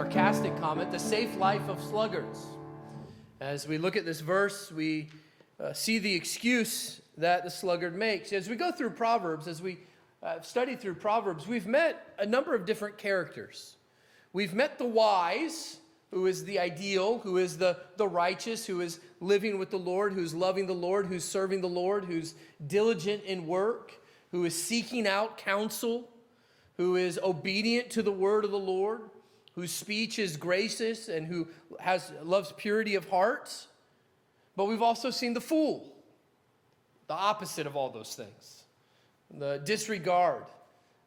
sarcastic comment, the safe life of sluggards. As we look at this verse, we see the excuse that the sluggard makes. As we go through Proverbs, as we study through Proverbs, we've met a number of different characters. We've met the wise, who is the ideal, who is the righteous, who is living with the Lord, who's loving the Lord, who's serving the Lord, who's diligent in work, who is seeking out counsel, who is obedient to the word of the Lord, whose speech is gracious and who loves purity of heart. But we've also seen the fool, the opposite of all those things, the disregard.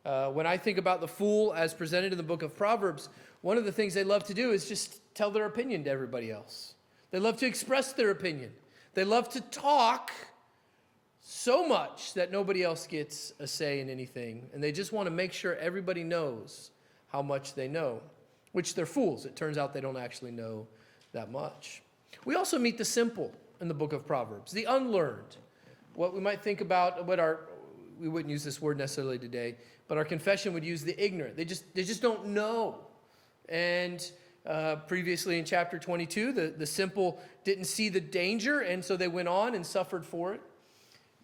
When I think about the fool as presented in the book of Proverbs, one of the things they love to do is just tell their opinion to everybody else. They love to express their opinion. They love to talk so much that nobody else gets a say in anything. And they just want to make sure everybody knows how much they know, which they're fools. It turns out they don't actually know that much. We also meet the simple in the book of Proverbs, the unlearned. What we might think about, we wouldn't use this word necessarily today, but our confession would use the ignorant. They just don't know. And previously in chapter 22, the simple didn't see the danger, and so they went on and suffered for it.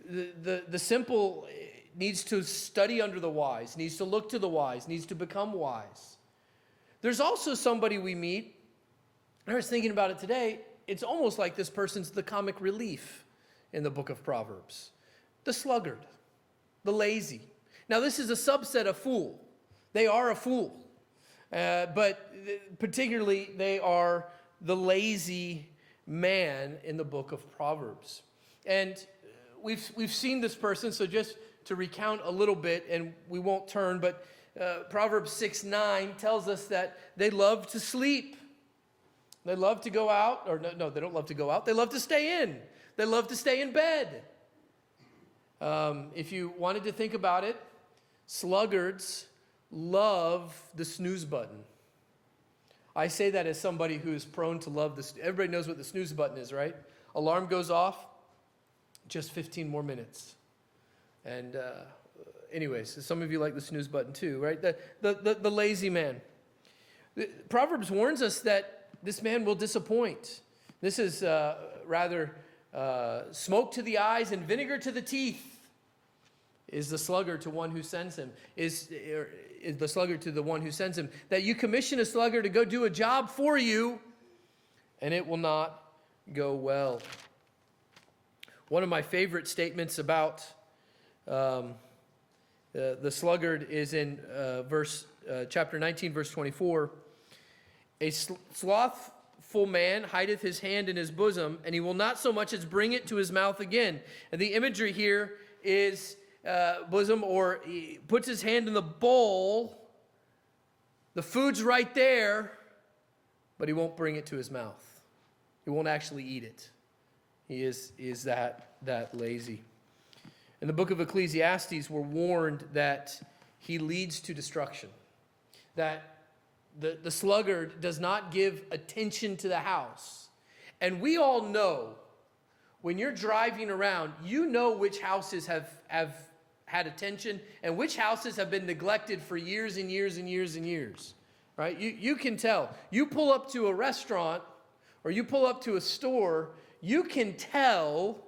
The simple needs to study under the wise, needs to look to the wise, needs to become wise. There's also somebody we meet, and I was thinking about it today, it's almost like this person's the comic relief in the book of Proverbs. The sluggard, the lazy. Now this is a subset of fool. They are a fool. But particularly they are the lazy man in the book of Proverbs. And we've seen this person, so just to recount a little bit, and we won't turn, but Proverbs 6:9 tells us that they love to sleep. They love to go out, or no, they don't love to go out. They love to stay in. They love to stay in bed. If you wanted to think about it, sluggards love the snooze button. I say that as somebody who is prone to love this. Everybody knows what the snooze button is, right? Alarm goes off, just 15 more minutes. And anyways, some of you like the snooze button too, right? The lazy man. Proverbs warns us that this man will disappoint. This is rather smoke to the eyes and vinegar to the teeth. Is the sluggard to one who sends him? Is the sluggard to the one who sends him? That you commission a sluggard to go do a job for you, and it will not go well. One of my favorite statements about the sluggard is in chapter 19, verse 24. A slothful man hideth his hand in his bosom, and he will not so much as bring it to his mouth again. And the imagery here is bosom, or he puts his hand in the bowl. The food's right there, but he won't bring it to his mouth. He won't actually eat it. He is that lazy. In the book of Ecclesiastes, we're warned that he leads to destruction. That the sluggard does not give attention to the house. And we all know, when you're driving around, you know which houses have had attention and which houses have been neglected for years and years and years and years, right? You can tell. You pull up to a restaurant or you pull up to a store, you can tell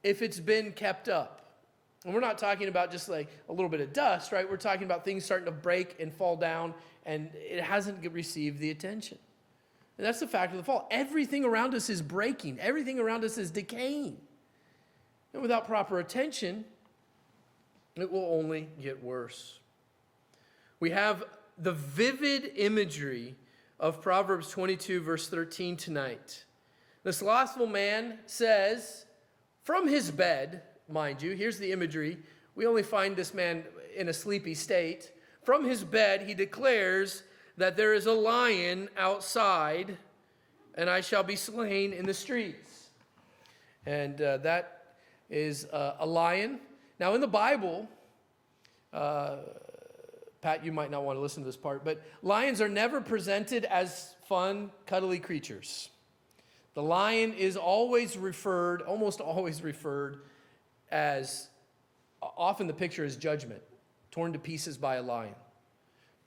if it's been kept up. And we're not talking about just like a little bit of dust, right? We're talking about things starting to break and fall down, and it hasn't received the attention. And that's the fact of the fall. Everything around us is breaking. Everything around us is decaying. And without proper attention, it will only get worse. We have the vivid imagery of Proverbs 22, verse 13 tonight. The slothful man says, from his bed, mind you, here's the imagery. We only find this man in a sleepy state. From his bed, he declares that there is a lion outside, and I shall be slain in the streets. And that is a lion. Now, in the Bible, Pat, you might not want to listen to this part, but lions are never presented as fun, cuddly creatures. The lion is almost always referred as, often the picture is judgment, torn to pieces by a lion.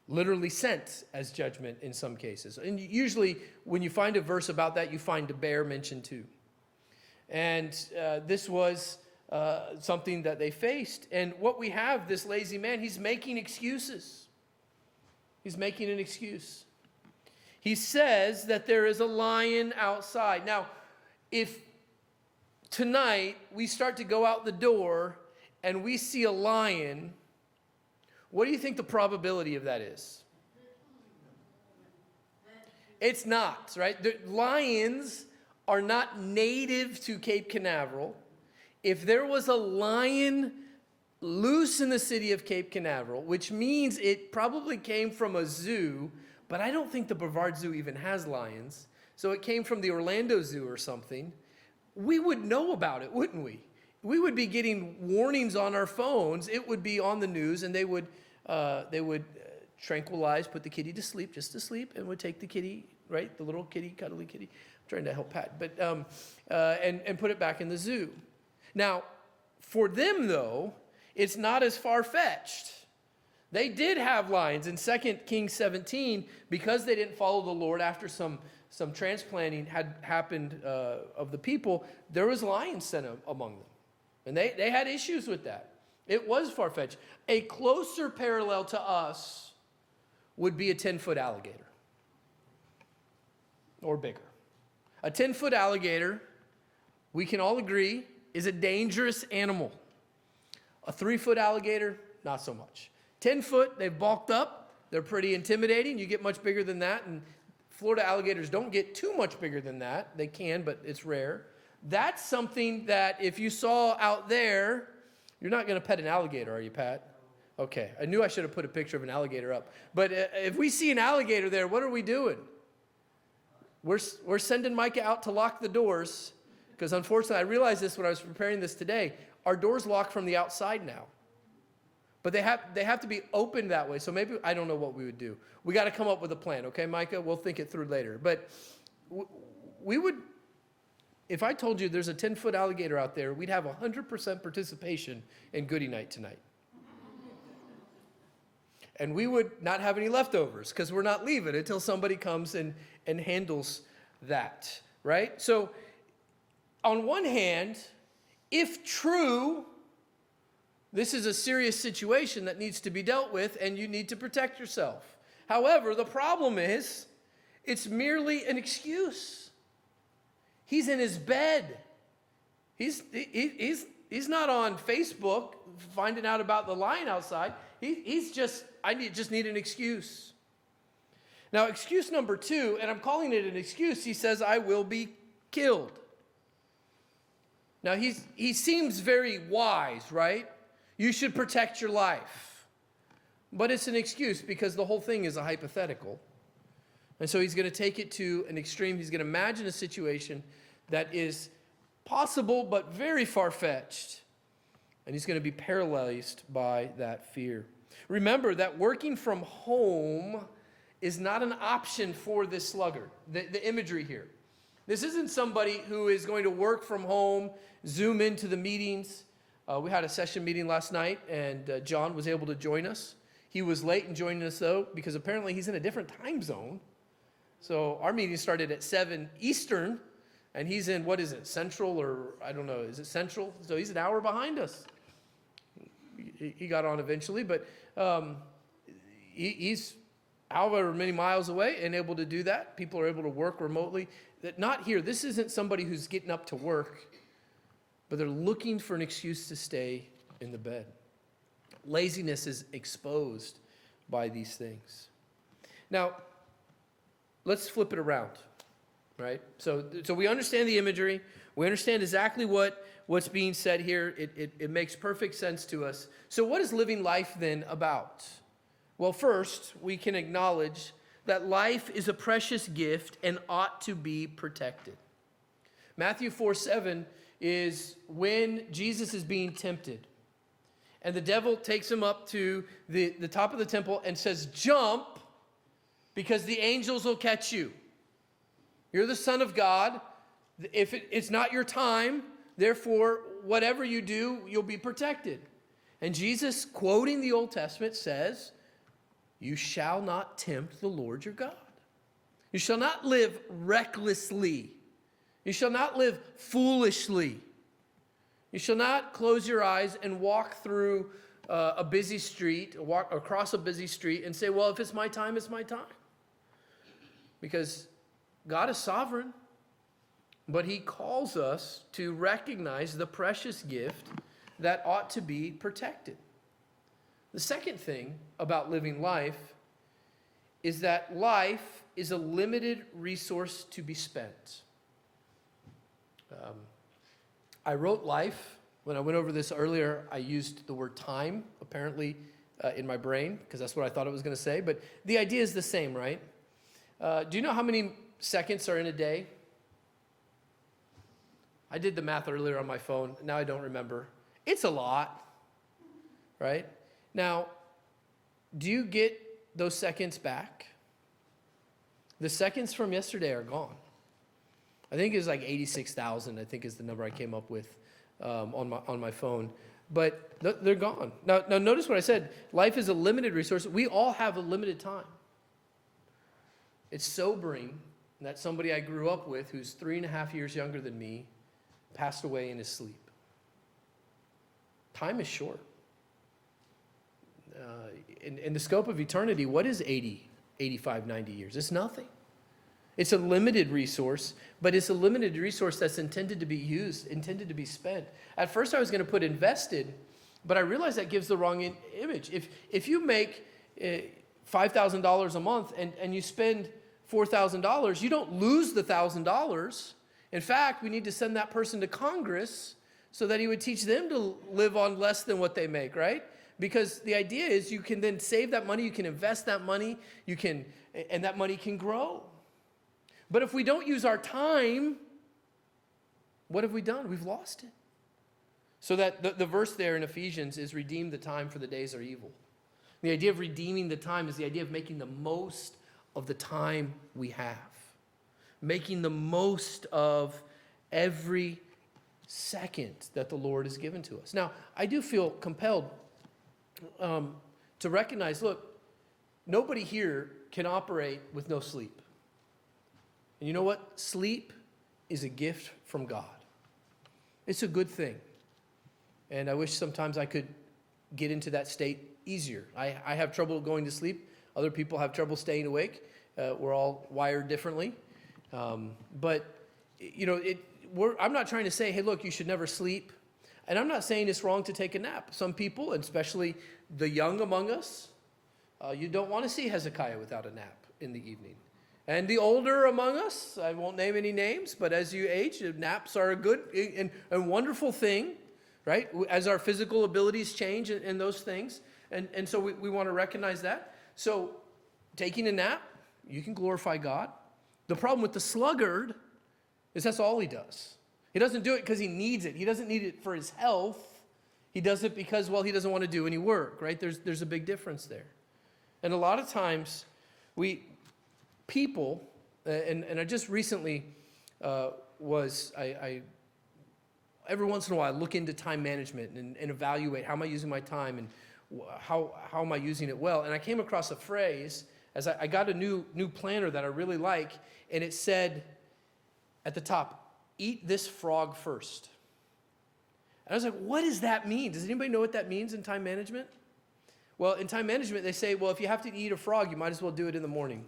literally sent as judgment in some cases. And usually when you find a verse about that, you find a bear mentioned too. And this was something that they faced. And what we have, this lazy man, he's making excuses. He's making an excuse. He says that there is a lion outside. Now, if tonight we start to go out the door and we see a lion, what do you think the probability of that is? It's not, right? The lions are not native to Cape Canaveral. If there was a lion loose in the city of Cape Canaveral, which means it probably came from a zoo, but I don't think the Brevard Zoo even has lions, so it came from the Orlando Zoo or something, we would know about it, wouldn't we? We would be getting warnings on our phones. It would be on the news, and they would tranquilize, put the kitty to sleep, just to sleep, and would take the kitty, right, the little kitty, cuddly kitty. I'm trying to help Pat, but and put it back in the zoo. Now, for them though, it's not as far-fetched. They did have lions in 2 Kings 17 because they didn't follow the Lord after some transplanting had happened of the people. There was lions sent among them, and they had issues with that. It was far-fetched. A closer parallel to us would be a 10-foot alligator or bigger. A 10-foot alligator, we can all agree, is a dangerous animal. A 3-foot alligator, not so much. 10-foot, they've bulked up. They're pretty intimidating. You get much bigger than that, and Florida alligators don't get too much bigger than that. They can, but it's rare. That's something that if you saw out there, you're not going to pet an alligator, are you, Pat? Okay, I knew I should have put a picture of an alligator up. But if we see an alligator there, what are we doing? We're sending Micah out to lock the doors, because unfortunately, I realized this when I was preparing this today. Our doors lock from the outside now. But they have to be opened that way. So maybe, I don't know what we would do. We got to come up with a plan, okay, Micah? We'll think it through later. But we would, if I told you there's a 10-foot alligator out there, we'd have 100% participation in Goodie Night tonight. And we would not have any leftovers because we're not leaving until somebody comes and handles that, right? So on one hand, if true, this is a serious situation that needs to be dealt with, and you need to protect yourself. However, the problem is, it's merely an excuse. He's in his bed. He's not on Facebook finding out about the lion outside. He's just, just need an excuse. Now, excuse number 2, and I'm calling it an excuse, he says, I will be killed. Now, he seems very wise, right? You should protect your life. But it's an excuse because the whole thing is a hypothetical. And so he's going to take it to an extreme. He's going to imagine a situation that is possible but very far-fetched. And he's going to be paralyzed by that fear. Remember that working from home is not an option for this sluggard. The imagery here. This isn't somebody who is going to work from home, Zoom into the meetings. We had a session meeting last night, and John was able to join us. He was late in joining us, though, because apparently he's in a different time zone. So our meeting started at 7 Eastern, and he's in, what is it, Central, or I don't know, is it Central? So he's an hour behind us. He got on eventually, but he's however many miles away and able to do that. People are able to work remotely. Not here. This isn't somebody who's getting up to work, but they're looking for an excuse to stay in the bed. Laziness is exposed by these things. Now, let's flip it around, right? So we understand the imagery. We understand exactly what's being said here. It makes perfect sense to us. So what is living life then about? Well, first, we can acknowledge that life is a precious gift and ought to be protected. Matthew 4:7 is when Jesus is being tempted. And the devil takes him up to the top of the temple and says, jump, because the angels will catch you. You're the Son of God. If it's not your time, therefore, whatever you do, you'll be protected. And Jesus, quoting the Old Testament, says, You shall not tempt the Lord your God. You shall not live recklessly. You shall not live foolishly. You shall not close your eyes and walk through a busy street, walk across a busy street and say, well, if it's my time, it's my time. Because God is sovereign, but he calls us to recognize the precious gift that ought to be protected. The second thing about living life is that life is a limited resource to be spent. I wrote life. When I went over this earlier, I used the word time, apparently, in my brain, because that's what I thought it was going to say. But the idea is the same, right? Do you know how many seconds are in a day? I did the math earlier on my phone. Now I don't remember. It's a lot, right? Now, do you get those seconds back? The seconds from yesterday are gone. I think it's like 86,000, I think is the number I came up with on my phone. But they're gone. Now, notice what I said. Life is a limited resource. We all have a limited time. It's sobering that somebody I grew up with who's 3.5 years younger than me passed away in his sleep. Time is short. In the scope of eternity, what is 80, 85, 90 years? It's nothing. It's a limited resource, but it's a limited resource that's intended to be used, intended to be spent. At first I was going to put invested, but I realized that gives the wrong image. If you make $5,000 a month and you spend $4,000, you don't lose the $1,000. In fact, we need to send that person to Congress so that he would teach them to live on less than what they make, right? Because the idea is you can then save that money, you can invest that money, and that money can grow. But if we don't use our time, what have we done? We've lost it. So that the verse there in Ephesians is redeem the time, for the days are evil. The idea of redeeming the time is the idea of making the most of the time we have. Making the most of every second that the Lord has given to us. Now, I do feel compelled to recognize, look, nobody here can operate with no sleep. And you know what? Sleep is a gift from God. It's a good thing. And I wish sometimes I could get into that state easier. I have trouble going to sleep. Other people have trouble staying awake. We're all wired differently. But, you know, I'm not trying to say, hey, look, you should never sleep. And I'm not saying it's wrong to take a nap. Some people, and especially the young among us, you don't want to see Hezekiah without a nap in the evening. And the older among us, I won't name any names, but as you age, naps are a good and wonderful thing, right? As our physical abilities change and those things. And so we want to recognize that. So taking a nap, you can glorify God. The problem with the sluggard is that's all he does. He doesn't do it because he needs it. He doesn't need it for his health. He does it because, well, he doesn't want to do any work, right? There's a big difference there. And a lot of times people, and I just recently I every once in a while I look into time management and evaluate how am I using my time and how am I using it well. And I came across a phrase as I got a new planner that I really like, and it said at the top, eat this frog first. And I was like, what does that mean? Does anybody know what that means in time management? Well, in time management, they say, well, if you have to eat a frog, you might as well do it in the morning.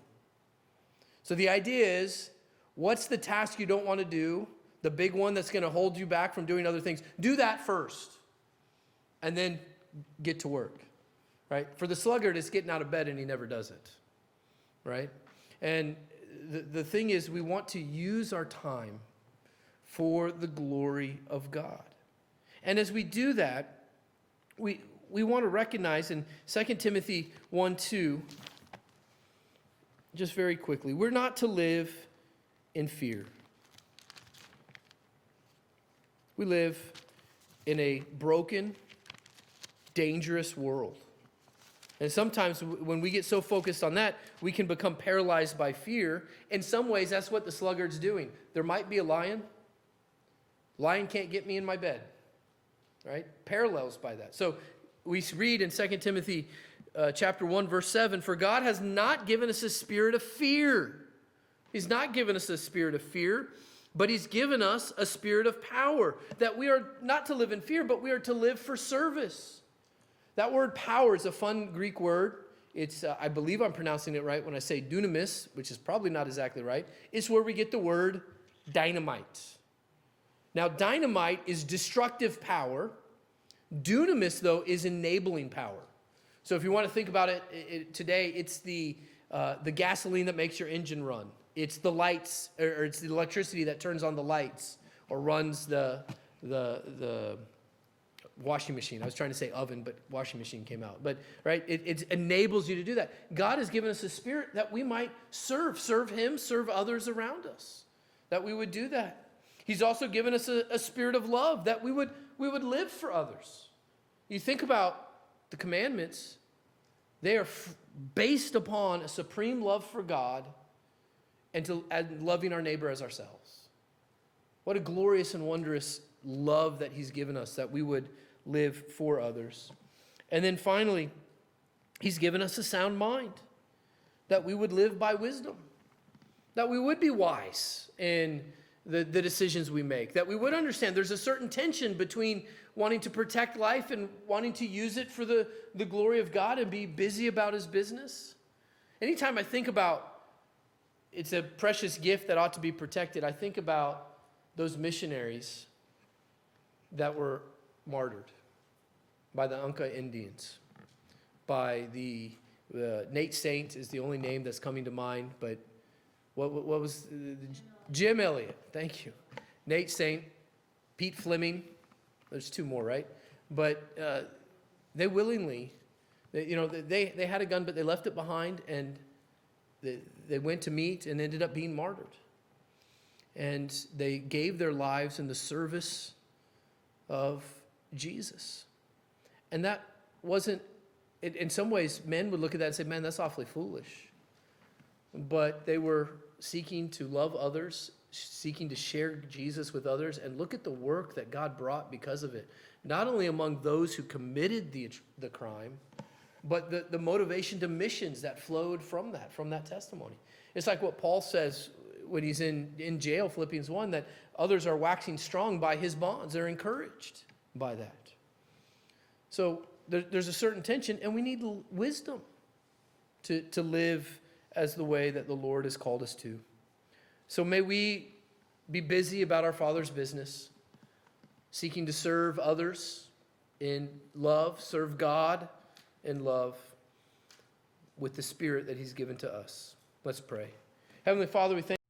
So the idea is, what's the task you don't want to do, the big one that's going to hold you back from doing other things? Do that first, and then get to work, right? For the sluggard, it's getting out of bed, and he never does it, right? And the thing is, we want to use our time for the glory of God. And as we do that, we want to recognize in 2 Timothy 1:2, just very quickly, we're not to live in fear. We live in a broken, dangerous world. And sometimes when we get so focused on that, we can become paralyzed by fear. In some ways, that's what the sluggard's doing. There might be a lion. Lion can't get me in my bed, right? Parallels by that. So we read in 2 Timothy chapter 1, verse 7, for God has not given us a spirit of fear. He's not given us a spirit of fear, but he's given us a spirit of power, that we are not to live in fear, but we are to live for service. That word power is a fun Greek word. It's, I believe I'm pronouncing it right when I say dunamis, which is probably not exactly right. It's where we get the word dynamite. Now, dynamite is destructive power. Dunamis, though, is enabling power. So if you want to think about it today, it's the gasoline that makes your engine run. It's the lights, or it's the electricity that turns on the lights or runs the washing machine. I was trying to say oven, but washing machine came out. But, right, it enables you to do that. God has given us a spirit that we might serve him, serve others around us, that we would do that. He's also given us a spirit of love, that we would live for others. You think about the commandments, they are based upon a supreme love for God and loving our neighbor as ourselves. What a glorious and wondrous love that he's given us, that we would live for others. And then finally, he's given us a sound mind, that we would live by wisdom, that we would be wise in the decisions we make, that we would understand there's a certain tension between wanting to protect life and wanting to use it for the glory of God and be busy about his business. Anytime I think about it's a precious gift that ought to be protected, I think about those missionaries that were martyred by the Anka Indians, by the Nate Saint is the only name that's coming to mind, but what was Jim Elliott? Thank you. Nate Saint, Pete Fleming. There's two more, right? But they willingly, they had a gun, but they left it behind, and they went to meet and ended up being martyred. And they gave their lives in the service of Jesus. And that wasn't, in some ways, men would look at that and say, man, that's awfully foolish. But they were seeking to love others, seeking to share Jesus with others, and look at the work that God brought because of it. Not only among those who committed the crime, but the motivation to missions that flowed from that testimony. It's like what Paul says when he's in jail, Philippians 1, that others are waxing strong by his bonds. They're encouraged by that. So there's a certain tension, and we need wisdom to live as the way that the Lord has called us to. So may we be busy about our Father's business, seeking to serve others in love, serve God in love with the Spirit that he's given to us. Let's pray. Heavenly Father, we thank